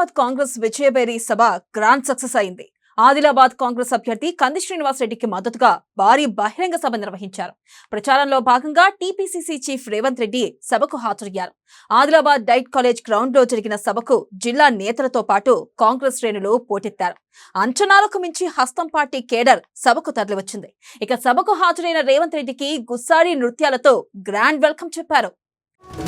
ఆదిలాబాద్ కాంగ్రెస్ విజయబేరి సభ grand success అయింది. ఆదిలాబాద్ కాంగ్రెస్ అభ్యర్థి కంది శ్రీనివాస్ రెడ్డికి మద్దతుగా భారీ బహిరంగ సభ నిర్వహించారు. ప్రచారంలో భాగంగా టీపీసీసీ చీఫ్ రేవంత్ రెడ్డి సభకు హాజరయ్యారు. ఆదిలాబాద్ డైట్ కాలేజ్ గ్రౌండ్ లో జరిగిన సభకు జిల్లా నేతలతో పాటు కాంగ్రెస్ శ్రేణులు పోటెత్తారు. అంచనాలకు మించి హస్తం పార్టీ కేడర్ సభకు తరలివచ్చింది. ఇక సభకు హాజరైన రేవంత్ రెడ్డికి గుస్సాడి నృత్యాలతో గ్రాండ్ వెల్కమ్ చెప్పారు.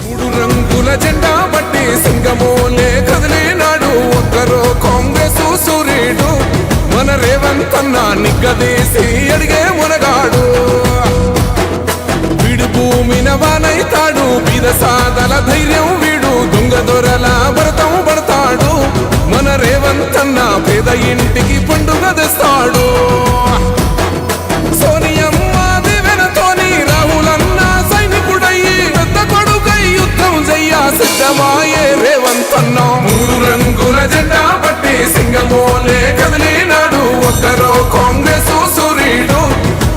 మూడు రంగుల జెండా బట్టి సింగమోలే కదిలినాడు ఒక్కరో కాంగ్రెస్ సూర్యుడు మన రేవంత్ అన్న నిగ్గదీసి అడిగే మునగాడు. వీడు భూమిన వానైతాడు బీద సాదల ధైర్యం వీడు దొంగ దొరల భరతం పడతాడు. మన రేవంత్ అన్న పేద ఇంటికి పండుగ తెస్తాడు. సోనియమ్మ దివెనతోని రాహులన్న సైనికుడయ్యి పెద్ద కొడుకై యుద్ధం చెయ్య సిద్ధమాయే రేవంత్ అన్న. మూడు రంగుల జెండా బట్టి సింగమోలే కదిలినాడు ఒక్కరో కాంగ్రెస్ సూర్యుడు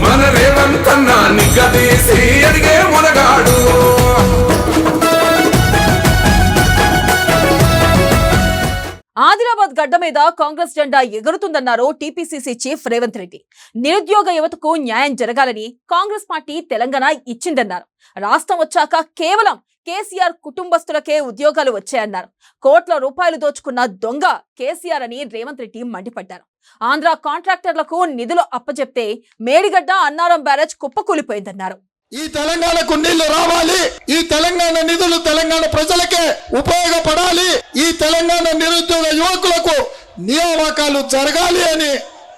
మన రేవంత్ అన్న నిగ్గదీసి అడిగే మునగాడు. ఆదిలాబాద్ గడ్డ మీద కాంగ్రెస్ జెండా ఎగురుతుందన్నారు టీపీసీసీ చీఫ్ రేవంత్ రెడ్డి. నిరుద్యోగ యువతకు న్యాయం జరగాలని కాంగ్రెస్ పార్టీ తెలంగాణ ఇచ్చిందన్నారు. రాష్ట్రం వచ్చాక కేవలం కేసీఆర్ కుటుంబస్తులకే ఉద్యోగాలు వచ్చాయన్నారు. కోట్ల రూపాయలు దోచుకున్న దొంగ కేసీఆర్ అని రేవంత్ రెడ్డి మండిపడ్డారు. ఆంధ్ర కాంట్రాక్టర్లకు నిధులు అప్పచెప్తే మేడిగడ్డ అన్నారం బ్యారేజ్ కుప్పకూలిపోయిందన్నారు. ఈ తెలంగాణకు నీళ్లు రావాలి, ఈ తెలంగాణ నిధులు తెలంగాణ ప్రజలకే ఉపయోగపడాలి, ఈ తెలంగాణ నిరుద్యోగ యువకులకు నియామకాలు జరగాలి అని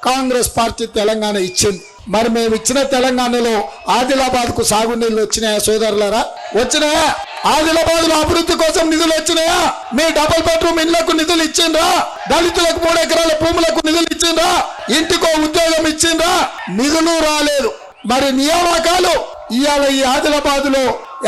కాంగ్రెస్ పార్టీ తెలంగాణ ఇచ్చింది. మరి మేము ఇచ్చిన తెలంగాణలో ఆదిలాబాద్ కు సాగునీళ్లు వచ్చినాయా సోదరులారా? వచ్చినాయా? ఆదిలాబాద్ లో అభివృద్ధి కోసం నిధులు వచ్చినాయా? మీ డబుల్ బెడ్రూమ్ ఇళ్లకు నిధులు ఇచ్చిండ్రా? దళితులకు 3 ఎకరాల భూములకు నిధులు ఇచ్చిండ్రా? ఇంటికో ఉద్యోగం ఇచ్చిండ్రా? నిధులు రాలేదు. మరి నియామకాలు ఇవాళ ఈ ఆదిలాబాద్ లో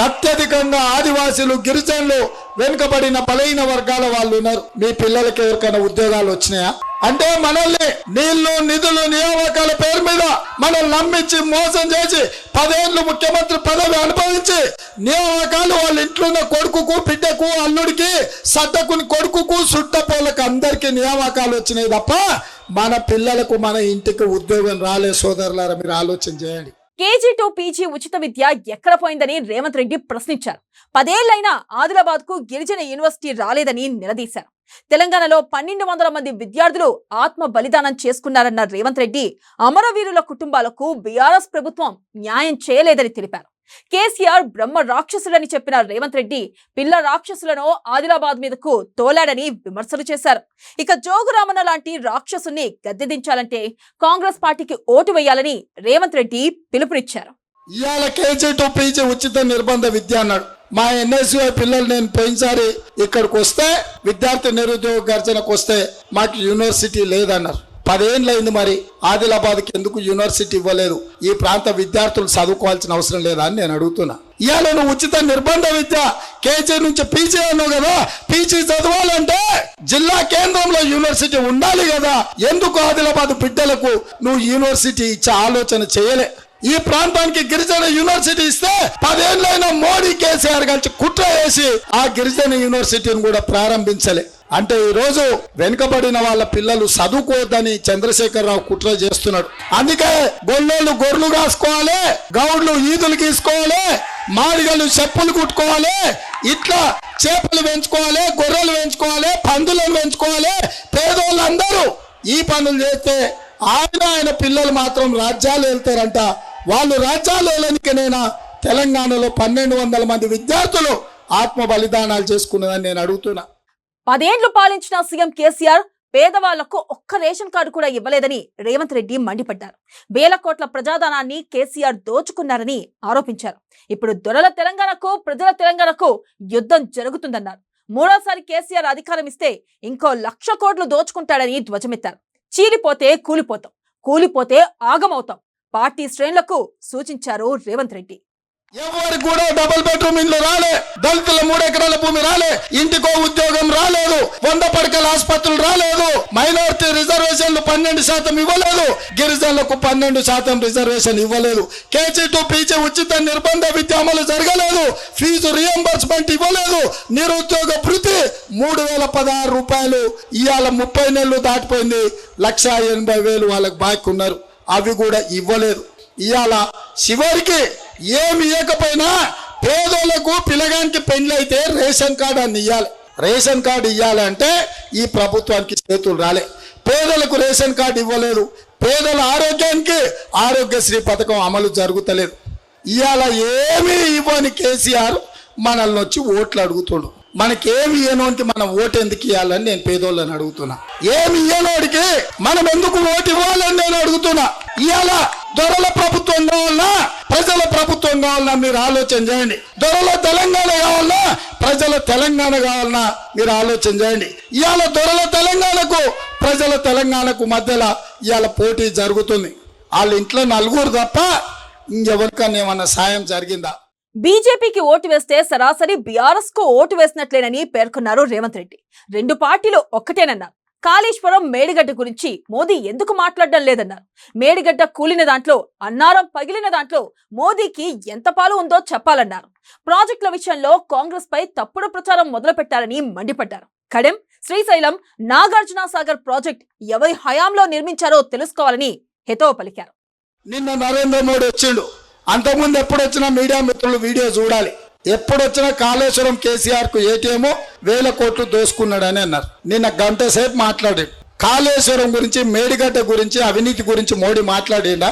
అత్యధికంగా ఆదివాసీలు, గిరిజనులు, వెనుకబడిన బలహీన వర్గాల వాళ్ళు ఉన్నారు. మీ పిల్లలకి ఎవరికైనా ఉద్యోగాలు వచ్చినాయా? అంటే మనల్ని నీళ్లు, నిధులు, నియామకాల పేరు మీద మనల్ని నమ్మించి మోసం చేసి 10 ఏళ్ళు ముఖ్యమంత్రి పదవి అనుభవించి నియామకాలు వాళ్ళ ఇంట్లో ఉన్న కొడుకుకు, బిడ్డకు, అల్లుడికి, సద్దకుని కొడుకుకు, సుట్టపోలకు అందరికీ నియామకాలు వచ్చినాయి తప్ప మన పిల్లలకు, మన ఇంటికి ఉద్యోగం రాలే. సోదరులారా, మీరు ఆలోచన చేయండి. కేజీ టు పీజీ ఉచిత విద్య ఎక్కడ పోయిందని రేవంత్ రెడ్డి ప్రశ్నించారు. 10 ఏళ్లైనా ఆదిలాబాద్ కు గిరిజన యూనివర్సిటీ రాలేదని నిలదీశారు. తెలంగాణలో 1200 మంది విద్యార్థులు ఆత్మ బలిదానం చేసుకున్నారన్న రేవంత్ రెడ్డి అమరవీరుల కుటుంబాలకు బీఆర్ఎస్ ప్రభుత్వం న్యాయం చేయలేదని తెలిపారు. కేసీఆర్ బ్రహ్మ రాక్షసులని చెప్పిన రేవంత్ రెడ్డి పిల్ల రాక్షసులను ఆదిలాబాద్ మీదకు తోలాడని విమర్శలు చేశారు. ఇక జోగురామన్న లాంటి రాక్షసుని గద్దెదించాలంటే కాంగ్రెస్ పార్టీకి ఓటు వేయాలని రేవంత్ రెడ్డి పిలుపునిచ్చారు. ఇవాళ కేజీ టు పీజీ ఉచిత నిర్బంధ విద్య అన్నాడు. మా ఎన్ఎస్యుఐ పిల్లలు నేను పోయినసారి ఇక్కడికి వస్తే విద్యార్థి నిరుద్యోగ గర్జనకు వస్తే మాకు యూనివర్సిటీ లేదన్నారు. 10 ఏళ్ళు అయింది. మరి ఆదిలాబాద్కి ఎందుకు యూనివర్సిటీ ఇవ్వలేదు? ఈ ప్రాంత విద్యార్థులు చదువుకోవాల్సిన అవసరం లేదా అని నేను అడుగుతున్నా. ఇవాళ నువ్వు ఉచిత నిర్బంధ విద్య కేజీ నుంచి పీజీ అన్నావు కదా, పీజీ చదవాలంటే జిల్లా కేంద్రంలో యూనివర్సిటీ ఉండాలి కదా. ఎందుకు ఆదిలాబాద్ బిడ్డలకు నువ్వు యూనివర్సిటీ ఇచ్చే ఆలోచన చేయలే? ఈ ప్రాంతానికి గిరిజన యూనివర్సిటీ ఇస్తే 10 ఏళ్ళైనా మోడీ, కేసీఆర్ కలిసి కుట్ర వేసి ఆ గిరిజన యూనివర్సిటీని కూడా ప్రారంభించలే. అంటే ఈ రోజు వెనుకబడిన వాళ్ళ పిల్లలు చదువుకోవద్దని చంద్రశేఖరరావు కుట్ర చేస్తున్నాడు. అందుకే గొల్లోళ్ళు గొర్రెలు కాసుకోవాలి, గౌడ్లు ఈదులు గీసుకోవాలి, మాడిగలు చెప్పులు కుట్టుకోవాలి, ఇట్లా చేపలు పెంచుకోవాలి, గొర్రెలు పెంచుకోవాలి, పందులను పెంచుకోవాలి. పేదోళ్ళందరూ ఈ పనులు చేస్తే ఆయన పిల్లలు మాత్రం రాజ్యాలు వెళ్తారంట. వాళ్ళు రాజ్యాలు వెళ్ళనికనైనా తెలంగాణలో 1200 మంది విద్యార్థులు ఆత్మ బలిదానాలు చేసుకున్నదని నేను అడుగుతున్నా. 10 ఏళ్లు పాలించిన సీఎం కేసీఆర్ పేదవాళ్లకు ఒక్క రేషన్ కార్డు కూడా ఇవ్వలేదని రేవంత్ రెడ్డి మండిపడ్డారు. వేల కోట్ల ప్రజాధనాన్ని కేసీఆర్ దోచుకున్నారని ఆరోపించారు. ఇప్పుడు దొరల తెలంగాణకు, ప్రజల తెలంగాణకు యుద్ధం జరుగుతుందన్నారు. 3వ సారి కేసీఆర్ అధికారం ఇస్తే ఇంకో 1,00,000 కోట్లు దోచుకుంటాడని ధ్వజమెత్తారు. చీలిపోతే కూలిపోతాం, కూలిపోతే ఆగమవుతాం పార్టీ శ్రేణులకు సూచించారు రేవంత్ రెడ్డి. ఎవరికి కూడా డబుల్ బెడ్రూమ్ ఇల్లు రాలే. దళితుల 3 ఎకరాల భూమి రాలే, ఇంటికో ఉద్యోగం రాలేదు, 100 పడకల ఆసుపత్రులు రాలేదు, మైనారిటీ రిజర్వేషన్లు 12% ఇవ్వలేదు, గిరిజనులకు 12% రిజర్వేషన్ ఇవ్వలేదు, కేజీ టు పీజీ ఉచిత నిర్బంధ విద్య అమలు జరగలేదు, ఫీజు రియంబర్స్మెంట్ ఇవ్వలేదు, నిరుద్యోగ భృతి 3016 రూపాయలు ఇవాళ 30 నెలలు దాటిపోయింది, 1,80,000 వాళ్ళకి బాకీ ఉన్నారు, అవి కూడా ఇవ్వలేదు. ఇవాళ చివరికి ఏమి ఇవ్వకపోయినా పేదోళ్లకు పిల్లగానికి పెళ్ళైతే రేషన్ కార్డు అని ఇవ్వాలి. రేషన్ కార్డు ఇవ్వాలంటే ఈ ప్రభుత్వానికి చేతులు రాలే. పేదలకు రేషన్ కార్డు ఇవ్వలేదు, పేదల ఆరోగ్యానికి ఆరోగ్యశ్రీ పథకం అమలు జరుగుతలేదు. ఇవాళ ఏమీ ఇవ్వని కేసీఆర్ మనల్ని వచ్చి ఓట్లు అడుగుతుండు. మనకేమి ఇయ్యనోడికి మనం ఓటు ఎందుకు ఇవ్వాలని నేను పేదోళ్ళని అడుగుతున్నా. ఏమి ఇయ్యనోడికి మనం ఎందుకు ఓటు ఇవ్వాలని నేను అడుగుతున్నా. ఇవాళ దొరల ప్రభుత్వం కావాలన్నా ప్రజల ప్రభుత్వం కావాలన్నా మీరు ఆలోచన చేయండి. దొరల తెలంగాణ కావాలన్నా ప్రజల తెలంగాణ కావాలన్నా మీరు ఆలోచన చేయండి. ఇవాళ దొరల తెలంగాణకు ప్రజల తెలంగాణకు మధ్యలో ఇవాళ పోటీ జరుగుతుంది. వాళ్ళ ఇంట్లో 4 తప్ప ఇంకెవరికన్నా ఏమన్నా సాయం జరిగిందా? బీజేపీకి ఓటు వేస్తే సరాసరి బీఆర్ఎస్ కు ఓటు వేసినట్లేనని పేర్కొన్నారు రేవంత్ రెడ్డి. 2 పార్టీలు ఒక్కటేనన్నారు. కాళేశ్వరం మేడిగడ్డ గురించి మోదీ ఎందుకు మాట్లాడడం లేదన్నారు. మేడిగడ్డ కూలిన దాంట్లో, అన్నారం పగిలిన దాంట్లో మోదీకి ఎంత పాలు ఉందో చెప్పాలన్నారు. ప్రాజెక్టుల విషయంలో కాంగ్రెస్ పై తప్పుడు ప్రచారం మొదలు పెట్టారని మండిపడ్డారు. కడెం, శ్రీశైలం, నాగార్జున సాగర్ ప్రాజెక్ట్ ఎవరి హయాంలో నిర్మించారో తెలుసుకోవాలని హితవు పలికారు. నిన్న నరేంద్ర మోడీ వచ్చిండు. అంతకుముందు ఎప్పుడొచ్చినా మీడియా మిత్రులు వీడియో చూడాలి. ఎప్పుడొచ్చినా కాళేశ్వరం కేసీఆర్ కు ఏటీఎం 1000 కోట్లు దోసుకున్నాడని అన్నారు. నిన్న గంట సేపు మాట్లాడాడు. కాళేశ్వరం గురించి, మేడిగడ్డ గురించి, అవినీతి గురించి మోడీ మాట్లాడిండా?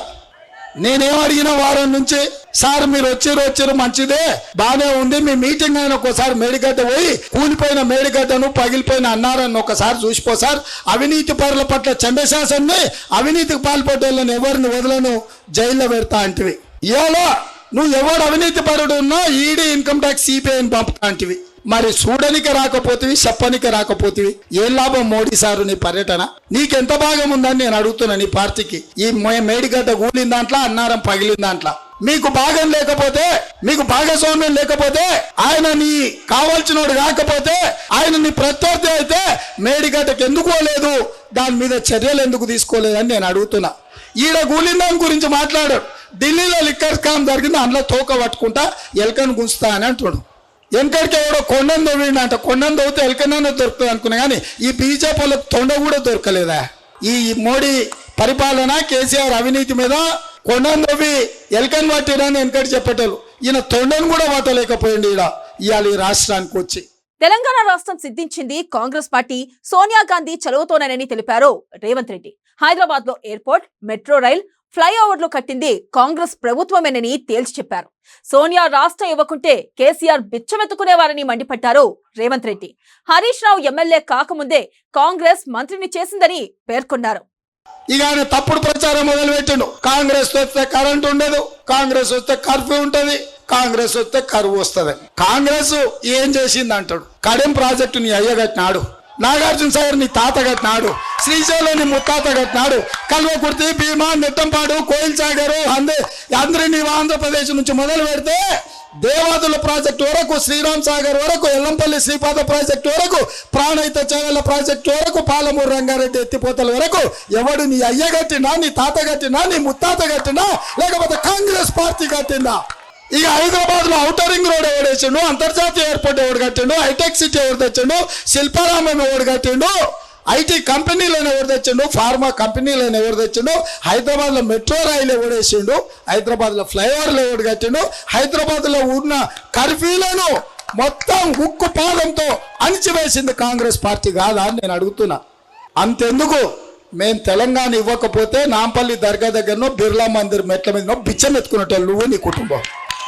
నేనేం అడిగిన వారం నుంచి, సార్ మీరు వచ్చారు మంచిదే, బానే ఉంది, మీ మీటింగ్ అయిన ఒకసారి మేడిగడ్డ పోయి కూలిపోయిన మేడిగడ్డను, పగిలిపోయిన అన్నారాన్ని ఒకసారి చూసిపో సార్. అవినీతి పరుల పట్ల చండశాసన్ని, అవినీతికి పాల్పడ్డోళ్ళని ఎవరిని వదలను, జైల్లో పెడతా అంటివి. ఇవాళ నువ్వు ఎవడు అవినీతి పరుడు ఉన్నా ఈడీ, ఇన్కమ్ ట్యాక్స్, సిపిఐని పంపుతా అంటివి. మరి చూడనికి రాకపోతివి, చెప్పనికి రాకపోతివి. ఏం లాభం మోడీ సారు నీ పర్యటన? నీకెంత భాగం ఉందని నేను అడుగుతున్నా నీ పార్టీకి. ఈ మేడిగడ్డ కూలిన దాంట్లో, అన్నారం పగిలిన దాంట్లో మీకు భాగం లేకపోతే, మీకు భాగస్వామ్యం లేకపోతే, ఆయన నీ కావాల్సినోడు కాకపోతే, ఆయన నీ ప్రత్యర్థి అయితే మేడిగడ్డకి ఎందుకు లేదు, దాని మీద చర్యలు ఎందుకు తీసుకోలేదని నేను అడుగుతున్నా. ఈడ కూలిన దాని గురించి మాట్లాడాడు. ఢిల్లీలో లిక్కర్ స్కామ్ జరిగింది, అందులో తోక పట్టుకుంటా ఎలకను గుంచుతా అని అంటున్నాడు. వెనకడికి ఎవడో కొండను తవ్విండంట. కొండను తవ్వితే ఎలకనైనా దొరుకుతుంది అనుకున్నా, కానీ ఈ బీజేపీ వాళ్ళకి తొండ కూడా దొరకలేదా? ఈ మోడీ పరిపాలన, కేసీఆర్ అవినీతి మీద కొండను తవ్వి ఎలకను పట్టిరని వెనకటి చెప్పేటోళ్ళు, ఈయన తొండను కూడా పట్టలేకపోయింది ఇవాళ ఈ రాష్ట్రానికి వచ్చి. తెలంగాణ రాష్ట్రం సిద్ధించింది కాంగ్రెస్ పార్టీ, సోనియా గాంధీ చలువతోనని తెలిపారు రేవంత్ రెడ్డి. హైదరాబాద్ లో ఎయిర్పోర్ట్, మెట్రో రైల్, ఫ్లైఓవర్లు కట్టింది కాంగ్రెస్ ప్రభుత్వమేనని తేల్చి చెప్పారు. సోనియా రాష్ట్రం ఇవ్వకుంటే కేసీఆర్ బిచ్చమెత్తుకునేవారని మండిపడ్డారు రేవంత్ రెడ్డి. హరీష్ రావు ఎమ్మెల్యే కాకముందే కాంగ్రెస్ మంత్రిని చేసిందని పేర్కొన్నారు. ఇక ఆయన తప్పుడు ప్రచారం మొదలు పెట్టిండు. కాంగ్రెస్ వస్తే కరెంట్ ఉండదు, కాంగ్రెస్ వస్తే కర్ఫ్యూ ఉంటది, కాంగ్రెస్ వస్తే కరువు వస్తుంది. కాంగ్రెస్ ఏం చేసింది అంటాడు. కడెం ప్రాజెక్టు నీ అయ్య కట్టినాడు, నాగార్జున సాగర్ నీ తాత కట్టినాడు, శ్రీశైలం నీ ముత్తాత కట్టినాడు, కల్వకుర్తి, భీమా, నెట్టంపాడు, కోయిల్ సాగర్, అందరినీ ఆంధ్రప్రదేశ్ నుంచి మొదలు పెడితే దేవాదుల ప్రాజెక్టు వరకు, శ్రీరామ్ సాగర్ వరకు, ఎల్లంపల్లి శ్రీపాద ప్రాజెక్టు వరకు, ప్రాణహిత చేవెళ్ల ప్రాజెక్టు వరకు, పాలమూరు రంగారెడ్డి ఎత్తిపోతల వరకు ఎవడు నీ అయ్య కట్టినా, నీ తాత కట్టినా, నీ ముత్తాత కట్టినా, లేకపోతే కాంగ్రెస్ పార్టీ కట్టిందా? ఇక హైదరాబాద్ లో ఔటర్ రింగ్ రోడ్ ఎవడు వేసిండు, అంతర్జాతీయ ఎయిర్పోర్ట్ ఎవడు కట్టిండు, హైటెక్ సిటీ ఎవరు తెచ్చిండు, శిల్పారామం ఎవడు కట్టిండు, ఐటీ కంపెనీలను ఎవరు తెచ్చిండు, ఫార్మా కంపెనీలను ఎవరు తెచ్చిండు, హైదరాబాద్ లో మెట్రో రైలు ఎవడు వేసిండు, హైదరాబాద్ లో ఫ్లైఓవర్లు ఎవడు కట్టిండు, హైదరాబాద్ లో ఉన్న కర్ఫ్యూలను మొత్తం ఉక్కు పాదంతో అణిచివేసింది కాంగ్రెస్ పార్టీ కాదా అని నేను అడుగుతున్నా. అంతెందుకు, మేము తెలంగాణ ఇవ్వకపోతే నాంపల్లి దర్గా దగ్గరనో, బిర్లా మందిర్ మెట్ల మీద బిచ్చం ఎత్తుకునేటోళ్ళు నువ్వు, నీ కుటుంబం.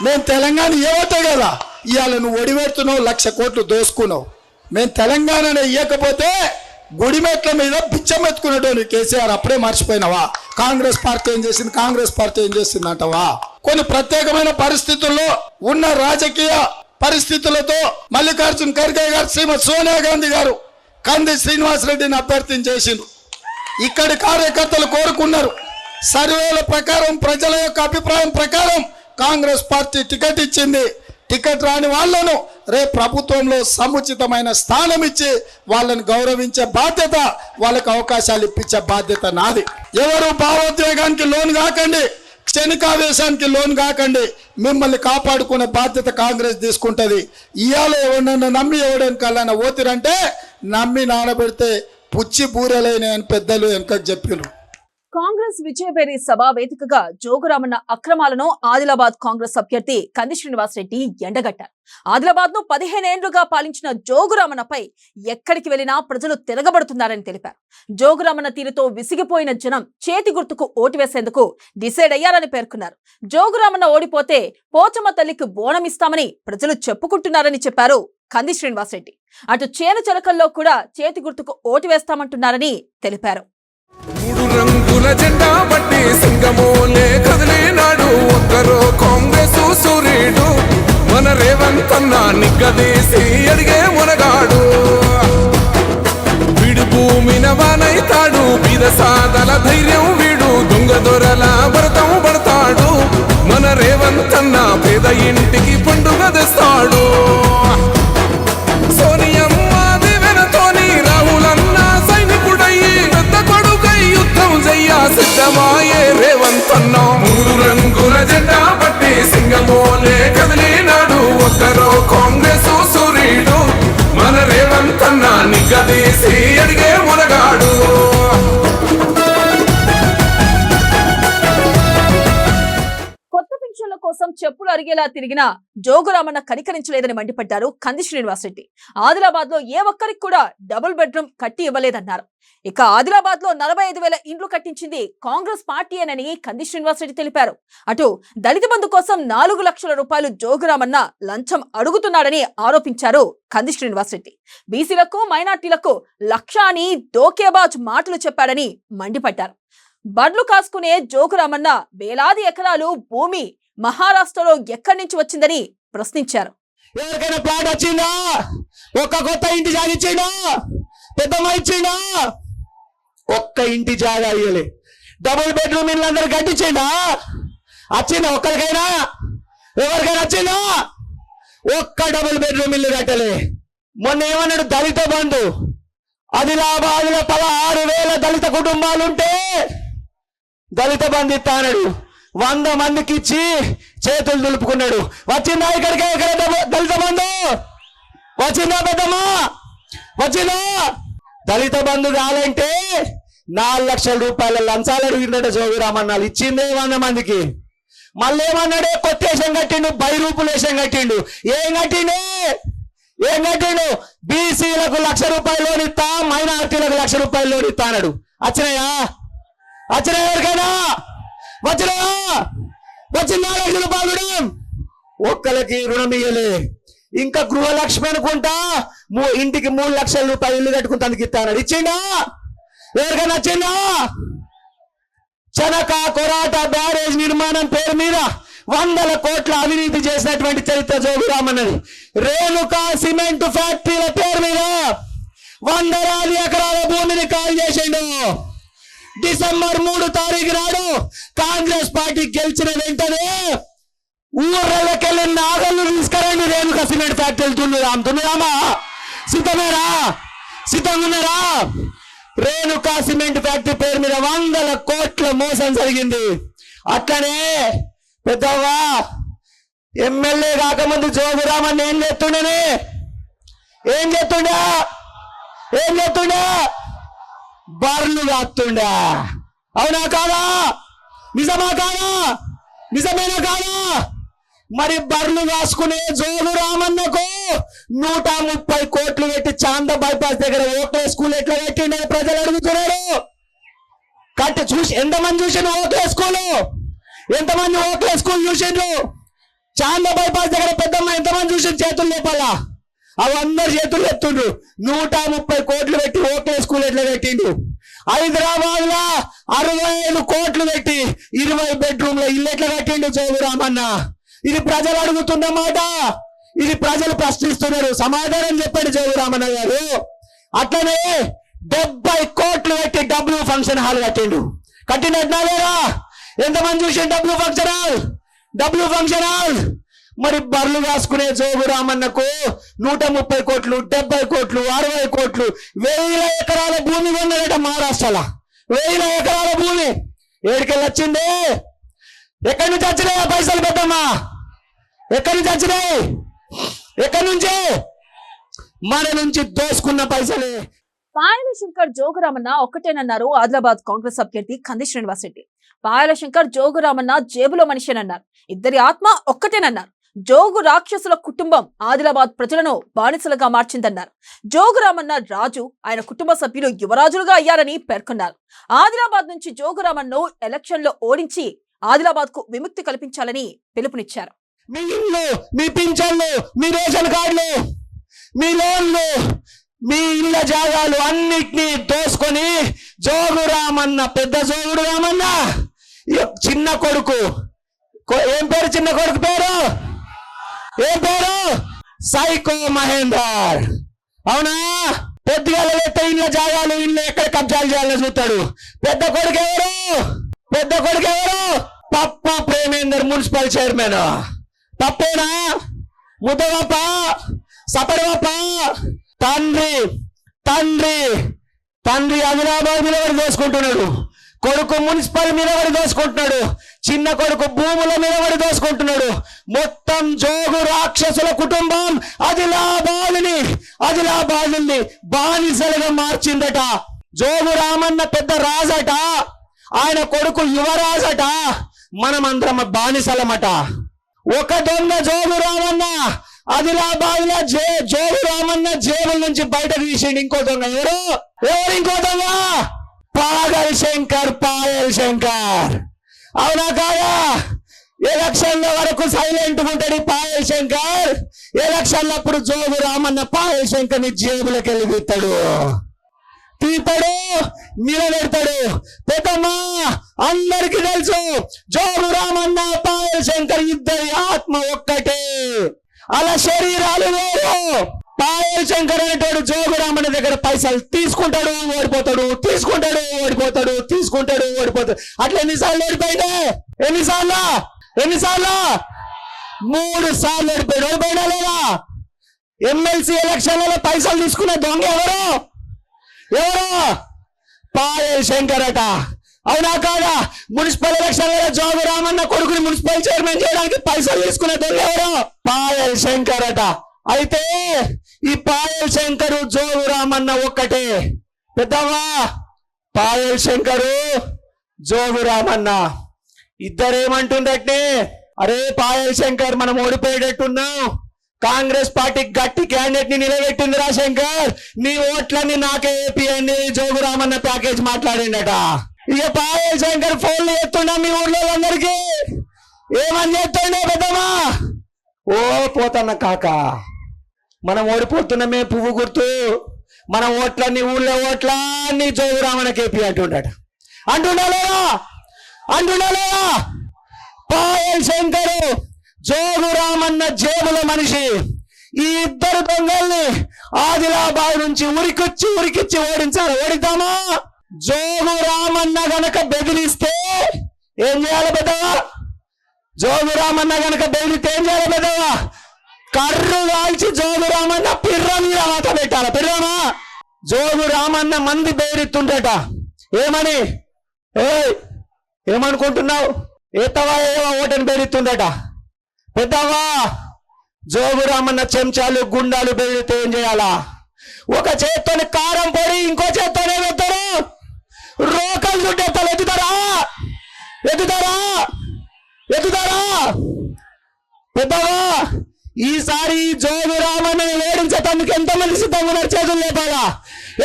మేము తెలంగాణ ఇవ్వటే కదా ఇవాళ నువ్వు ఒడిపెడుతున్నావు, 1,00,000 కోట్లు దోసుకున్నావు. మేము తెలంగాణనే ఇవ్వకపోతే గుడిమెట్ల మీద బిచ్చం ఎత్తుకునేటోళ్ళు కేసీఆర్. అప్పుడే మర్చిపోయినావా? కాంగ్రెస్ పార్టీ ఏం చేసింది, కాంగ్రెస్ పార్టీ ఏం చేసింది అంటావా? కొన్ని ప్రత్యేకమైన పరిస్థితుల్లో ఉన్న రాజకీయ పరిస్థితులతో మల్లికార్జున్ ఖర్గే గారు, శ్రీమతి సోనియా గాంధీ గారు కంది శ్రీనివాసరెడ్డిని అభ్యర్థన చేసిండ్రు. ఇక్కడి కార్యకర్తలు కోరుకున్నారు. సర్వేల ప్రకారం, ప్రజల యొక్క అభిప్రాయం ప్రకారం కాంగ్రెస్ పార్టీ టికెట్ ఇచ్చింది. టికెట్ రాని వాళ్ళను రేపు ప్రభుత్వంలో సముచితమైన స్థానం ఇచ్చి వాళ్ళని గౌరవించే బాధ్యత, వాళ్ళకి అవకాశాలు ఇప్పించే బాధ్యత నాది. ఎవరు భావోద్వేగానికి లోన్ కాకండి, క్షణికావేశానికి లోన్ కాకండి. మిమ్మల్ని కాపాడుకునే బాధ్యత కాంగ్రెస్ తీసుకుంటుంది. ఇవాళ ఎవడన్నా నమ్మి ఎవడని కళ్ళన ఓతిరంటే నమ్మి నానబెడితే పుచ్చి బూరెలైన అని పెద్దలు వెనక చెప్పినారు. కాంగ్రెస్ విజయవేరి సభ వేదికగా జోగురామన్న అక్రమాలను ఆదిలాబాద్ కాంగ్రెస్ అభ్యర్థి కంది శ్రీనివాస్ రెడ్డి ఎండగట్టారు. ఆదిలాబాద్ ను 15 ఏళ్లుగా పాలించిన జోగురామన్నపై ఎక్కడికి వెళ్లినా ప్రజలు తిరగబడుతున్నారని తెలిపారు. జోగురామన్న తీరుతో విసిగిపోయిన జనం చేతి గుర్తుకు ఓటు వేసేందుకు డిసైడ్ అయ్యారని పేర్కొన్నారు. జోగురామన్న ఓడిపోతే పోచమ్మ తల్లికి బోనం ఇస్తామని ప్రజలు చెప్పుకుంటున్నారని చెప్పారు కంది శ్రీనివాస్ రెడ్డి. అటు చేను చెలకల్లో కూడా చేతి గుర్తుకు ఓటు వేస్తామంటున్నారని తెలిపారు. 3 రంగుల జెండా బట్టి సింగమోలే కదిలేనాడు ఒక్కరో కాంగ్రెస్ సూర్యుడు మన రేవంత్ అన్న నిగ్గదీసి అడిగే మునగాడు. వీడు భూమిన వానైతాడు, బీద సాదల ధైర్యం వీడు, దొంగ దొరల భరతం పడతాడు. మన రేవంత్ అన్న పేద ఇంటికి పండుగ తెస్తాడు. సోనియమ్మ దివెనతోని రాహులన్న సైనికుడయ్యి పెద్ద కొడుకై యుద్ధం చెయ్య సిద్ధమాయే రేవంత్ అన్న. 3 రంగుల జెండా బట్టి సింగమోలే కదిలినాడు ఒక్కరో కాంగ్రెస్ సూర్యుడు మన రేవంత్ అన్న నిగ్గదీసి అడిగే మునగాడు. కొత్త పెన్షన్ల కోసం చెప్పులు అరిగేలా తిరిగిన జోగురామన్న కనికరించలేదని మండిపడ్డారు కంది శ్రీనివాస్ రెడ్డి. ఆదిలాబాద్ లో ఏ ఒక్కరికి కూడా డబుల్ బెడ్రూమ్ కట్టి ఇవ్వలేదన్నారు. ఇక ఆదిలాబాద్ లో 45,000 ఇండ్లు కట్టించింది కాంగ్రెస్ పార్టీయేనని కంది శ్రీనివాస్ రెడ్డి తెలిపారు. అటు దళిత బంధు కోసం 4 లక్షల రూపాయలు జోగురామన్న లంచం అడుగుతున్నాడని ఆరోపించారు కంది శ్రీనివాస్ రెడ్డి. బీసీలకు మైనార్టీలకు 1,00,000 అని దోకేబాజ్ మాటలు చెప్పాడని మండిపడ్డారు. బడ్లు కాసుకునే జోగురామన్న వేలాది ఎకరాలు భూమి మహారాష్ట్రలో ఎక్కడి నుంచి వచ్చిందని ప్రశ్నించారు. ఎవరికైనా ప్లాట్ వచ్చిందా? ఒక్క కొత్త ఇంటి జాగా ఇచ్చిండా? పెద్దమ్మ ఇచ్చిండా? ఒక్క ఇంటి జాగా ఇయ్యలే. డబుల్ బెడ్రూమ్ ఇల్లు అందరు కట్టించిండా? వచ్చిందా? ఒక్కరికైనా ఎవరికైనా వచ్చిందా? ఒక్క డబుల్ బెడ్రూమ్ ఇల్లు కట్టలే. మొన్న ఏమన్నాడు? దళిత బంధు ఆదిలాబాద్లో 16,000 దళిత కుటుంబాలుంటే దళిత బంధు ఇస్తాడు. 100 మందికి ఇచ్చి చేతులు దులుపుకున్నాడు. వచ్చిందా ఇక్కడికి దళిత బంధు? వచ్చిందా పెద్దమ్మా? వచ్చిందా? దళిత బంధు కావాలంటే 4 లక్షల రూపాయల లంచాలు అడిగిందట జోగురామన్న. ఇచ్చిందే 100 మందికి. మళ్ళీ ఏమన్నాడే? కొత్తేషం కట్టిండు, బైరూపులేషం కట్టిండు. ఏం కట్టిండు? బీసీలకు 1,00,000 రూపాయలు లోన్ ఇస్తా, మైనార్టీలకు 1,00,000 రూపాయలు లోన్ ఇస్తా అన్నాడు. వచ్చినాయా? ఎవరికైనా వచ్చినా? వచ్చిందా 1,00,000 రూపాయలు రుణం? ఒక్కలకి రుణం ఇయ్యలే. ఇంకా గృహలక్ష్మి అనుకుంటా ఇంటికి 3 లక్షల రూపాయలు ఇల్లు కట్టుకుంటానికి ఇస్తాడు. ఇచ్చిండా? ఎవరికైనా వచ్చిందా? చనక కొరాట బ్యారేజ్ నిర్మాణం పేరు మీద 100 కోట్ల అవినీతి చేసినటువంటి చరిత్ర జోగురామన్నది. రేణుకా సిమెంట్ ఫ్యాక్టరీల పేరు మీద 100 ఎకరాల భూమిని కాల్ చేసిండు. డిసెంబర్ 3 తారీఖు నాడు కాంగ్రెస్ పార్టీ గెలిచిన వెంటనే ఊర్లకెళ్ళి నాగళ్ళు తీసుకురండి, రేణుకా సిమెంట్ ఫ్యాక్టరీలు తున్నురామా సిద్ధంగా రేణుకా సిమెంట్ ఫ్యాక్టరీ పేరు మీద 100 కోట్ల మోసం జరిగింది. అట్లనే పెద్దవా ఎమ్మెల్యే కాకముందు జోగురామన్ ఏం చేస్తుండా? బర్లు కాస్తుండా. అవునా కాదా? నిజమేనా కాదా? మరి బర్లు కాసుకునే జోగురామన్నకు 130 కోట్లు పెట్టి చాంద బైపాస్ దగ్గర ఓట్లే స్కూల్ ఎట్లా కట్టిండే ప్రజలు అడుగుతున్నారు. చూసి ఎంతమంది చూసిండ్రు ఓట్లే స్కూలు? ఎంతమంది ఓట్లే స్కూల్ చూసిండ్రు? చాంద బైపాస్ దగ్గర పెద్దమ్మ ఎంతమంది చూసిండ్రు? చేతులు లేపాల అవి అందరు చేతులు ఎత్తుండ్రు. 130 కోట్లు పెట్టి ఓట్లే స్కూల్ ఎట్లా కట్టిండు. హైదరాబాద్ లో 65 కోట్లు పెట్టి 20 బెడ్రూమ్ల ఇల్లు ఎట్లా కట్టిండు జోగురామన్న. ఇది ప్రజలు అడుగుతున్న మాట, ఇది ప్రజలు ప్రశ్నిస్తున్నారు. సమాధానం చెప్పండి జోగురామన్న గారు. అట్లనే 70 కోట్లు పెట్టి డబ్ల్యూ ఫంక్షన్ హాల్ కట్టినట్టునా లేదా? ఎంతమంది చూసి డబ్ల్యూ ఫంక్షన్ హాల్ మరి బర్లు కాసుకునే జోగు రామన్నకు 130 కోట్లు, 70 కోట్లు, 60 కోట్లు, 1000 ఎకరాల భూమి కొన్నాడట మహారాష్ట్రలో. 1000 ఎకరాల భూమి ఏడికెళ్ళి వచ్చింది? ఎక్కడి నుంచి వచ్చినాయి ఆ పైసలు పెద్దమ్మా? ఎక్కడి నుంచి వచ్చినాయి? ఎక్కడి నుంచి? మన నుంచి దోసుకున్న పైసలే. పాయల శంకర్ జోగురామన్న ఒక్కటేనన్నారు ఆదిలాబాద్ కాంగ్రెస్ అభ్యర్థి కంది శ్రీనివాస్ రెడ్డి. పాయల శంకర్ జోగురామన్న జేబులో మనిషేనన్నారు. ఇద్దరి ఆత్మ ఒక్కటేనన్నారు. జోగు రాక్షసుల కుటుంబం ఆదిలాబాద్ ప్రజలను బానిసలుగా మార్చిందన్నారు. జోగురామన్న రాజు, ఆయన కుటుంబ సభ్యులు యువరాజులుగా అయ్యారని పేర్కొన్నారు. ఆదిలాబాద్ నుంచి జోగురామన్ను ఎలక్షన్ లో ఓడించి ఆదిలాబాద్ కు విముక్తి కల్పించాలని పిలుపునిచ్చారు. మీ ఇల్లు, మీ పింఛన్లు, మీ రేషన్ కార్డులు, మీ లోన్లు, మీ ఇళ్ళ జాగాలు అన్నిటినీ దోసుకొని జోగు రామన్న, పెద్ద జోగుడు రామన్న చిన్న కొడుకు, ఏం పేరు చిన్న కొడుకు పేరు? ఏం పేరు? సైకో మహేందర్. అవునా? పెద్దగా లేతే ఇళ్ళ జాగాలు, ఇల్లు ఎక్కడ కబ్జాలు చేయాలని చూస్తాడు. పెద్ద కొడుకు ఎవరు? పెద్ద కొడుకు ఎవరు? పప్పు ప్రేమేందర్, మున్సిపల్ చైర్మన్. తప్పేనా? ముద్దవప్ప, సపరవప్ప, తండ్రి తండ్రి తండ్రి ఆదిలాబాద్ మీద పడి దోసుకుంటున్నాడు. కొడుకు మున్సిపల్ మీద పడి దోసుకుంటున్నాడు. చిన్న కొడుకు భూముల మీద పడి దోసుకుంటున్నాడు. మొత్తం జోగు రాక్షసుల కుటుంబం ఆదిలాబాద్ని బానిసలుగా మార్చిందట. జోగు రామన్న పెద్ద రాజట, ఆయన కొడుకు యువరాజట, మనమందరం బానిసలమట. ఒక దొంగ జోగు రామన్న ఆదిలాబాద్ లో జోగు రామన్న జైలు నుంచి బయటకు తీసిండు. ఇంకో దొంగ ఎవరు? ఇంకో దొంగ? పాయల్ శంకర్. అవునా కాదా? ఎలక్షన్ల వరకు సైలెంట్ ఉంటాడు పాయల్ శంకర్. ఎలక్షన్లప్పుడు జోగు రామన్న పాయల్ శంకర్ ని జేబులకు వెళ్ళి తీస్తాడు, నిలబెడతాడు. పెద్దమ్మా అందరికి తెలుసు, జోగు రామన్న పాయల్ శంకర్ ఇద్దరి ఆత్మ ఒక్కటే, అలా శరీరాలు వేరు. పాయల్ శంకర్ అనేటోడు జోగు రామన్న దగ్గర పైసలు తీసుకుంటాడు, ఓడిపోతాడు, తీసుకుంటాడు, ఓడిపోతాడు, తీసుకుంటాడు, ఓడిపోతాడు. అట్లా ఎన్నిసార్లు ఓడిపోయినా? ఎన్నిసార్లు? 3 సార్లు ఓడిపోయాడు. ఓడిపోయినా లేదా? ఎమ్మెల్సీ ఎలక్షన్లలో పైసలు తీసుకున్న దొంగ ఎవరు? పాయల్ శంకర్ అట. అవునా కాదా? మున్సిపల్ ఎలక్షన్లలో జోగు రామన్న కొడుకుని మున్సిపల్ చైర్మన్ చేయడానికి పైసలు తీసుకునే దొంగ ఎవరు? పాయల్ శంకర్ అట. అయితే ఈ పాయల్ శంకరు జోగు రామన్న ఒక్కటే. పెద్దవా, పాయల్ శంకరు జోగు రామన్న ఇద్దరేమంటుండటే, అరే పాయల్ శంకర్ మనం ఓడిపోయేటట్టున్నాం, కాంగ్రెస్ పార్టీ గట్టి క్యాండిడేట్ ని నిలబెట్టిందిరా శంకర్, నీ ఓట్లన్నీ నాకే ఏపీఎండి జోగు రామన్న ప్యాకేజ్ మాట్లాడిండట. ఇక పాయల్ శంకర్ ఫోన్లు చేస్తున్నా మీ ఊర్లో అందరికి. ఏమని చేస్తుండే పెద్దమ్మా? ఓ పోతన్న కాక, మనం ఓడిపోతున్నామే పువ్వు గుర్తు, మన ఓట్లన్నీ ఊళ్ళో ఓట్లన్నీ జోగు రామన్న కేపీ అంటుండా లేదా? పాయల్ శంకరు జోగు రామన్న జేబుల మనిషి. ఈ ఇద్దరు దొంగల్ని ఆదిలాబాద్ నుంచి ఉరికిచ్చి ఓడించాలి. ఓడిద్దామా? జోగు రామన్న గనక బెదిరిస్తే ఏం చేయాలి పెద్దవా? జోగు రామన్న గనక బెదిరిస్తే ఏం చేయాలి పెద్దవా? కర్రు కాల్చి జోగు రామన్న పిర్ర మీద మాట పెట్టాలి. పిర్రమా? జోగు రామన్న మంది బెదిరిస్తుండట. ఏమని? ఏమనుకుంటున్నావు? ఏతవా ఓటని బెదిరిస్తుండట. పెద్దవా, జోగు రామన్న చెంచాలు గుండాలు బెదిరితే ఏం చేయాలా? ఒక చేత్తోని కారం పొడి, ఇంకో చేత్తోనే వెళ్తారు. రోకలు చుట్టేస్తారు. ఎత్తుతారా? పెద్దవా, ఈసారి జోగు రామన్న ఓడించేందుకు ఎంతమంది సిద్ధంగా ఉన్నారు? చేతులు లేపాలా?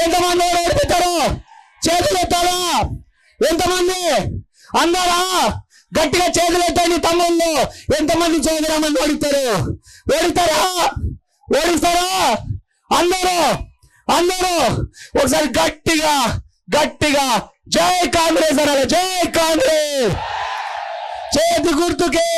ఎంతమంది ఓడిపోతారు? చేతులు ఎత్తారా? ఎంతమంది? అందరా గట్టిగా చేతులు ఎత్తండి తమ్ముళ్ళు. ఎంతమంది జోగు రామన్న ఓడిస్తారా? అందరూ ఒకసారి గట్టిగా జై కాంగ్రెస్ అనాలి. జై కాంగ్రెస్. చేతి గుర్తుకే.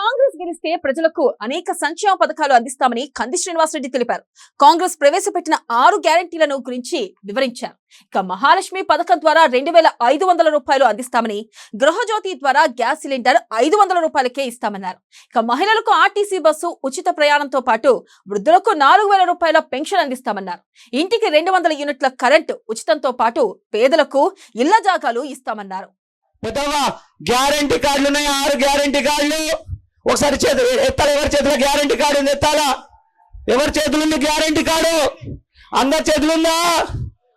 కాంగ్రెస్ గెలిస్తే ప్రజలకు అనేక సంక్షేమ పథకాలు అందిస్తామని కంది శ్రీనివాసరెడ్డి తెలిపారు. కాంగ్రెస్ ప్రవేశపెట్టిన 6 గ్యారంటీలను గురించి వివరించారు. ఇక మహాలక్ష్మి పథకం ద్వారా 2,500 రూపాయలు అందిస్తామని, గృహజ్యోతి ద్వారా గ్యాస్ సిలిండర్ 500 రూపాయలకే ఇస్తామన్నారు. ఇక మహిళలకు ఆర్టీసీ బస్సు ఉచిత ప్రయాణంతో పాటు వృద్ధులకు 4,000 రూపాయల పెన్షన్ అందిస్తామన్నారు. ఇంటికి 200 యూనిట్ల కరెంటు ఉచితంతో పాటు పేదలకు ఇళ్ల జాగాలు ఇస్తామన్నారు. గ్యారంటీ కార్డులు ఉన్నాయి, 6 గ్యారంటీ కార్డులు. ఒకసారి చేతులు ఎత్తాలి. ఎవరి చేతిలో గ్యారంటీ కార్డు ఉంది? ఎత్తాలా. ఎవరి చేతులు ఉంది గ్యారంటీ కార్డు? అందరి చేతులు ఉందా?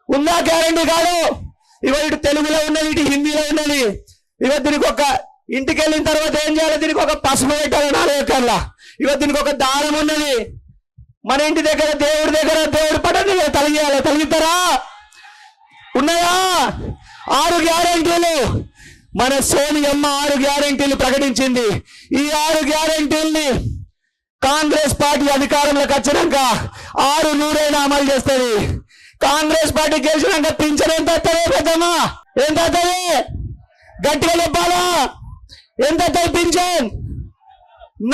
ఉందా గ్యారంటీ కార్డు? ఇటు తెలుగులో ఉన్నది, ఇటు హిందీలో ఉన్నది. దీనికి ఒక ఇంటికి వెళ్ళిన తర్వాత ఏం చేయాలి? దీనికి ఒక పసుపు పెట్టాలి 4 ఎకర్ల. దీనికి ఒక దారం ఉన్నది. మన ఇంటి దగ్గర దేవుడి పడని తలిగేయాలి. తలిగిస్తారా? ఉన్నాయా 6 గ్యారంటీలు? మన సోనియమ్మ 6 గ్యారంటీలు ప్రకటించింది. ఈ 6 గ్యారంటీల్ని కాంగ్రెస్ పార్టీ అధికారంలోకి వచ్చినాక 6 అమలు చేస్తుంది. కాంగ్రెస్ పార్టీ గెలిచినాక పింఛన్ ఎంత వస్తుంది? పెద్దమ్మా ఎంత వస్తుంది? గట్టిగా చెప్పాలా? ఎంత వస్తుంది పింఛన్?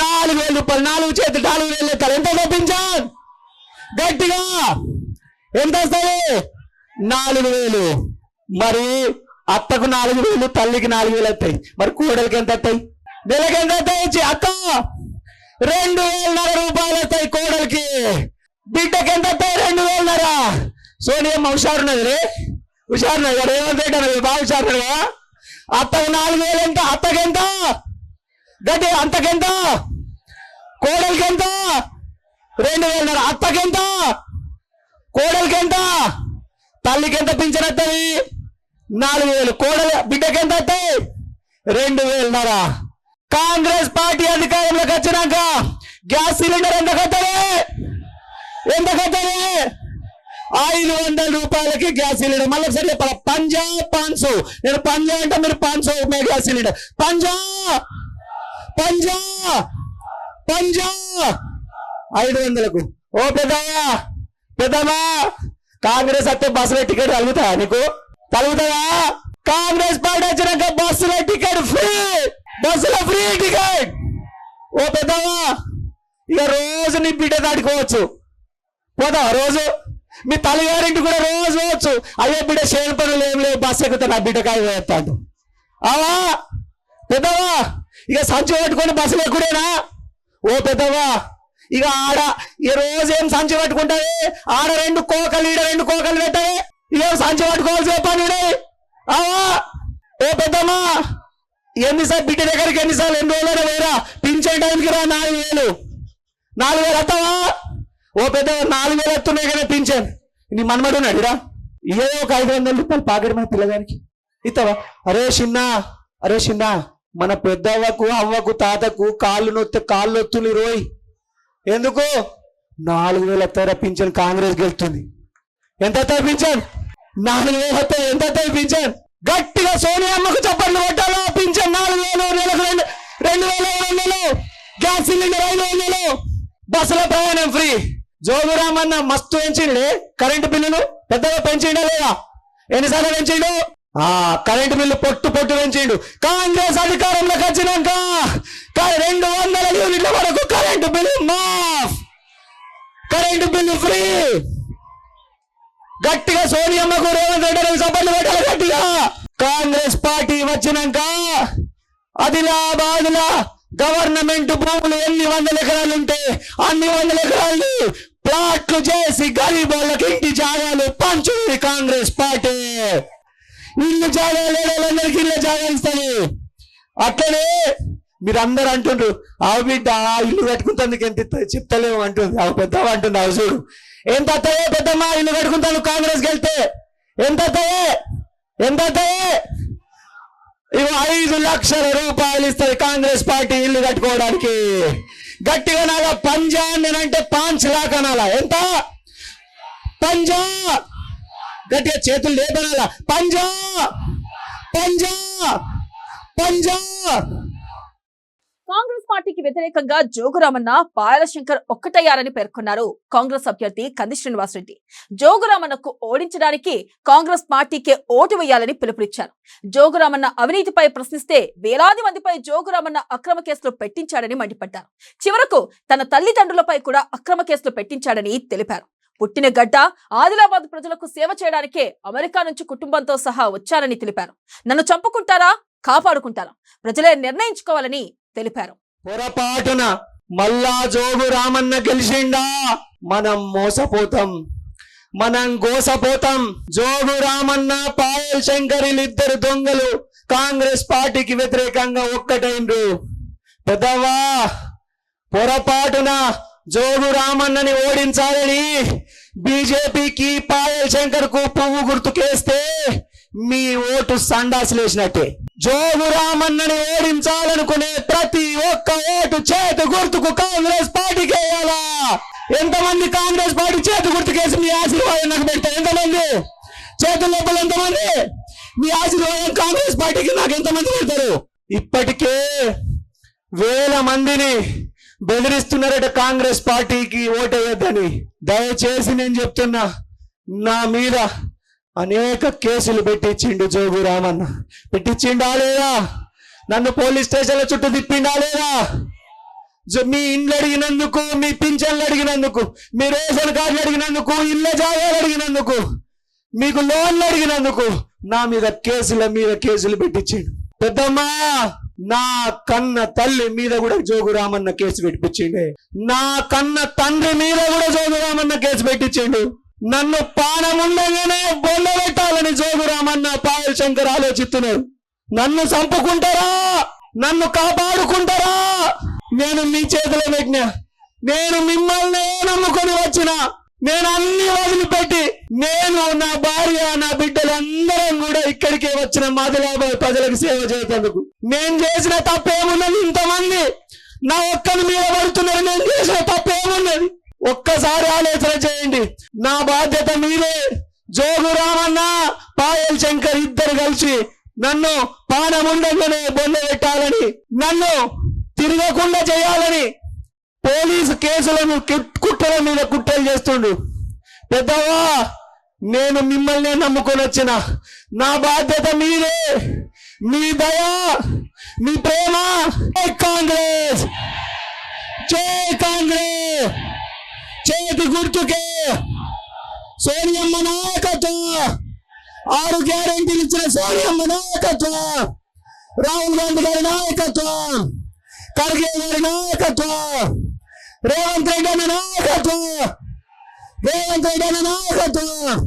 4,000 రూపాయలు. 4 చేతులు 4,000 ఎత్తారు. ఎంత వస్తుంది పింఛన్? గట్టిగా ఎంత వస్తుంది? 4,000. మరి అత్తకు 4,000, తల్లికి 4,000 వస్తాయి. మరి కోడలికి ఎంత వస్తాయి? నెలకి ఎంత వస్తాయి? అత్త 2,500 రూపాయలు వస్తాయి కోడలికి. బిడ్డకి ఎంత వస్తాయి? 2,500. సోనియమ్మ హుషారున్నది రే, హుషారున్నది. రేవంత్ రెడ్డి అన్నది బాగా హుషారున్నది. అత్తకు 4,000 ఎంత? అత్తకెంత? గట్టి అంతకెంత? కోడలికి ఎంత? 2,500. అత్తకెంత? కోడలికి ఎంత? తల్లికి ఎంత పింఛన్ వస్తుంది? 4,000. కోడలి బిడ్డకి ఎంత వస్తాయి? 2,500. కాంగ్రెస్ పార్టీ అధికారంలోకి వచ్చినాక గ్యాస్ సిలిండర్ ఎంత కట్టాలి? 500 రూపాయలకి గ్యాస్ సిలిండర్. మళ్ళీ ఒకసారి చెప్పాలి. 500. నేను 500 అంటే మీరు 500 గ్యాస్ సిలిండర్. 500కు. ఓ పెద్దమ్మా కాంగ్రెస్ వస్తే బస్సులో టికెట్ తగ్గుతాయా? నీకు తగ్గుతాయా? కాంగ్రెస్ పార్టీ వచ్చినాక బస్సులో టికెట్ ఫ్రీ. బస్సులో ఫ్రీ టికెట్. ఓ పెద్దమ్మా ఇక రోజు నీ బిడ్డ దాటుకోవచ్చు. పోతావా రోజు? మీ తల్లిగారింటి కూడా రోజు పోవచ్చు. అయ్యో బిడ్డ చేయని పనులు ఏం లేవు, బస్సు ఎక్కుతా నా బిడ్డ కాయ వేస్తాడు. అవా పెద్దవా ఇక సంచి పట్టుకొని బస్సులు ఎక్కుడేనా? ఓ పెద్దవా ఇక ఆడ ఈ రోజు ఏం సంచి పట్టుకుంటాయి? ఆడ 2 కోకలు, ఈడ 2 కోకలు పెట్టాయి. ఇక సంచి పట్టుకోవాల్సి పని. అవా ఓ పెద్దమ్మా ఎన్నిసార్లు బిడ్డ దగ్గరికి ఎన్నిసార్లు 2 రోజులు వేరా? పింఛన్ టైంకి రా 4,000 వస్తావా? ఓ పెద్ద 4,000 వస్తున్నాయి కదా పింఛన్. నీ మనమడు ఉన్నాడు రా. ఏదో ఒక 500 రూపాయలు పాకెట్ మన పిల్లగానికి ఇస్తావా? అరే చిన్న మన పెద్దవ్వకు, అవ్వకు, తాతకు కాళ్ళు నొత్తులు రోయ్. ఎందుకు? 4,000 వస్తారా పింఛన్? కాంగ్రెస్ గెలుస్తుంది. ఎంత వస్తాయి పింఛన్? 4,000 వస్తాయి. ఎంత వస్తాయి పింఛన్? గట్టిగా సోనియమ్మకు చప్పట్లు కొట్టాలా? పింఛన్ 4,000, నెలకు 2,500, గ్యాస్ సిలిండర్ 500, బస్సులో ప్రయాణం ఫ్రీ. జోగురామన్న మస్తు పెంచిండే కరెంటు బిల్లులు. పెద్దగా పెంచిండే లేదా? ఎన్నిసార్లు పెంచిండు? కరెంటు బిల్లు పొట్టు పెంచిండు. కాంగ్రెస్ అధికారంలోకి వచ్చినాక 200 యూనిట్ల వరకు కరెంటు బిల్లు మాఫ్, కరెంటు బిల్లు ఫ్రీ. గట్టిగా సోనియమ్మకు, రేవంత్ రెడ్డి సభలు పెట్టాలి గట్టిగా. కాంగ్రెస్ పార్టీ వచ్చినాక ఆదిలాబాద్లా గవర్నమెంట్ భూములు ఎన్ని 100 ఎకరాలు ఉంటే అన్ని 100 ఎకరాలు ప్లాట్లు చేసి గరీబోళ్ళకి ఇంటి జాగాలు పంచుతుంది కాంగ్రెస్ పార్టీ. ఇల్లు జాగా లేదందరికి ఇల్లు జాగా ఇస్తుంది. అట్లనే మీరు అందరు అంటుండ్రు ఆవు బిడ్డ ఇల్లు కట్టుకుంటానికి ఎంత చెప్తలేము అంటుంది. ఆవు పెద్దవా అంటుంది. ఆవు చూడు ఎంత వస్తాయే పెద్దమ్మా ఇల్లు కట్టుకుంటాను కాంగ్రెస్ గెలితే. ఎంత వస్తాయే? ఇవి 5 లక్షల రూపాయలు ఇస్తుంది కాంగ్రెస్ పార్టీ ఇల్లు కట్టుకోవడానికి. గట్టిగా నాలా పంజా నేనంటే 5 లాఖ అనాలా. ఎంత? పంజా. గట్టిగా చేతులు లేపనాలా. పంజా. కాంగ్రెస్ పార్టీకి వ్యతిరేకంగా జోగురామన్న పాయలశంకర్ ఒక్కటయ్యారని పేర్కొన్నారు కాంగ్రెస్ అభ్యర్థి కంది శ్రీనివాసరెడ్డి. జోగురామన్నకు ఓడించడానికి కాంగ్రెస్ పార్టీకే ఓటు వేయాలని పిలుపునిచ్చారు. జోగురామన్న అవినీతిపై ప్రశ్నిస్తే వేలాది మందిపై జోగురామన్న అక్రమ కేసులు పెట్టించాడని మండిపడ్డారు. చివరకు తన తల్లిదండ్రులపై కూడా అక్రమ కేసులు పెట్టించాడని తెలిపారు. పుట్టిన గడ్డ ఆదిలాబాద్ ప్రజలకు సేవ చేయడానికే అమెరికా నుంచి కుటుంబంతో సహా వచ్చారని తెలిపారు. నన్ను చంపుకుంటారా కాపాడుకుంటారా ప్రజలే నిర్ణయించుకోవాలని తెలిపారు. పొరపాటున మళ్ళా జోగు రామన్న గెలిచిండా మనం మోసపోతాం, మనం గోసపోతాం. జోగు రామన్న పాయల్ శంకర్లిద్దరు దొంగలు కాంగ్రెస్ పార్టీకి వ్యతిరేకంగా ఒక్కటైండ్రు. పెద్దవా పొరపాటున జోగు రామన్నని ఓడించాలని బీజేపీకి పాయల్ శంకర్ కు పువ్వు గుర్తుకేస్తే మీ ఓటు సండాసులేసినట్టే. జోగు రామన్నని ఓడించాలనుకునే ప్రతి ఒక్క ఓటు చేతు గుర్తుకు కాంగ్రెస్ పార్టీకి వేయాలా? ఎంతమంది కాంగ్రెస్ పార్టీ చేతు గుర్తుకేసి మీ ఆశీర్వాదం నాకు పెడతారు? ఎంతమంది చేతుల లోపల ఎంతమంది మీ ఆశీర్వాదం కాంగ్రెస్ పార్టీకి నాకు ఎంతమంది పెడతారు? ఇప్పటికే వేల మందిని బెదిరిస్తున్నారట కాంగ్రెస్ పార్టీకి ఓటేయద్దని. దయచేసి నేను చెప్తున్నా, నా మీద అనేక కేసులు పెట్టించిండు జోగు రామన్న. పెట్టించిండా లేదా? నన్ను పోలీస్ స్టేషన్ల చుట్టూ తిప్పిండా లేదా? మీ ఇండ్లు అడిగినందుకు, మీ పింఛన్లు అడిగినందుకు, మీ రేషన్ కార్డులు అడిగినందుకు, ఇళ్ళ జాగాలు అడిగినందుకు, మీకు లోన్లు అడిగినందుకు నా మీద కేసులు పెట్టించిండు. పెద్దమ్మా, నా కన్న తల్లి మీద కూడా జోగు రామన్న కేసు పెట్టించిండే. నా కన్న తండ్రి మీద కూడా జోగు రామన్న కేసు పెట్టించిండు. నన్ను పానముండగానే బొండ పెట్టాలని జోగు రామన్న పాయల్ శంకర్ ఆలోచిస్తున్నారు. నన్ను చంపుకుంటారా, నన్ను కాపాడుకుంటారా? నేను మీ చేతిలో పెట్టినా. నేను మిమ్మల్ని నమ్ముకొని వచ్చిన. నేను అన్ని వదిలిపెట్టి, నేను నా భార్య నా బిడ్డలు అందరం కూడా ఇక్కడికే వచ్చిన ఆదిలాబాద్ ప్రజలకు సేవ చేసేందుకు. నేను చేసిన తప్పేమున్నది? ఇంతమంది నా ఒక్కని మీద పడుతున్నారు. నేను చేసిన తప్పేమున్నది? ఒక్కసారి ఆలోచన చేయండి. నా బాధ్యత మీరే. జోగు రామన్న పాయల్ శంకర్ ఇద్దరు కలిసి నన్ను పానముండగానే బొంద పెట్టాలని, నన్ను తిరగకుండా చేయాలని పోలీసు కేసులను కుట్రల మీద కుట్రలు చేస్తుండు. పెద్దవా, నేను మిమ్మల్ని నమ్ముకొని వచ్చిన. నా బాధ్యత మీరే. మీ దయ, మీ ప్రేమ. జై కాంగ్రెస్, జై కాంగ్రెస్. చేతి గుర్తుకే సోనియమ్మ నాయకత్వం. 6 గ్యారెంటీలు ఇచ్చిన సోనియమ్మ నాయకత్వం, రాహుల్ గాంధీ గారి నాయకత్వం, ఖర్గే గారి నాయకత్వం, రేవంత్ రెడ్డి అన్న నాయకత్వం.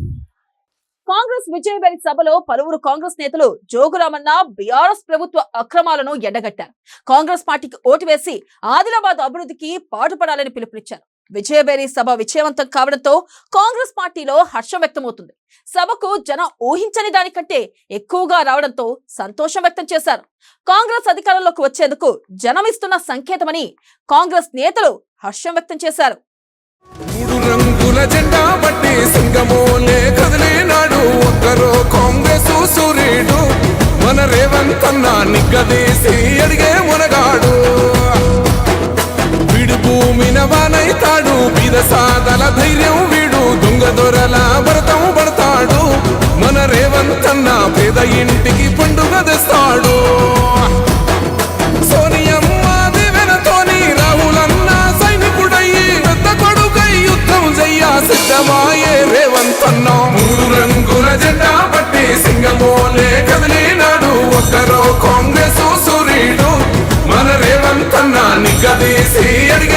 కాంగ్రెస్ విజయవేలి సభలో పలువురు కాంగ్రెస్ నేతలు జోగురామన్న బీఆర్ఎస్ ప్రభుత్వ అక్రమాలను ఎండగట్టారు. కాంగ్రెస్ పార్టీకి ఓటు వేసి ఆదిలాబాద్ అభివృద్ధికి పాటుపడాలని పిలుపునిచ్చారు. విజయవేలి సభ విజయవంతం కావడంతో కాంగ్రెస్ పార్టీలో హర్షం వ్యక్తమవుతుంది. సభకు జనం ఊహించని దానికంటే ఎక్కువగా రావడంతో సంతోషం వ్యక్తం చేశారు. కాంగ్రెస్ అధికారంలోకి వచ్చేందుకు జనం ఇస్తున్న సంకేతమని కాంగ్రెస్ నేతలు హర్షం వ్యక్తం చేశారు. 3 రంగుల జెండా బట్టి సింగమోలే కదిలినాడు ఒక్కరో కాంగ్రెస్ సూర్యుడు. మన రేవంత్ అన్న నిగ్గదీసి అడిగే మునగాడు. వీడు భూమిన వానైతాడు, బీద సాదల ధైర్యం వీడు, దొంగ దొరల భరతం పడతాడు. మన రేవంత్ అన్న పేద ఇంటికి పండుగ తెస్తాడు. సోనియమ్మ దివెనతోని రాహులన్న సైనికుడయ్యి పెద్ద కొడుకై యుద్ధం చెయ్య సిద్ధమాయే రేవంత్ అన్న. 3 రంగుల జెండా బట్టి సింగమోలే కదిలినాడు ఒక్కరో కాంగ్రెస్ సూర్యుడు. మన రేవంత్ అన్న నిగ్గదీసి అడిగే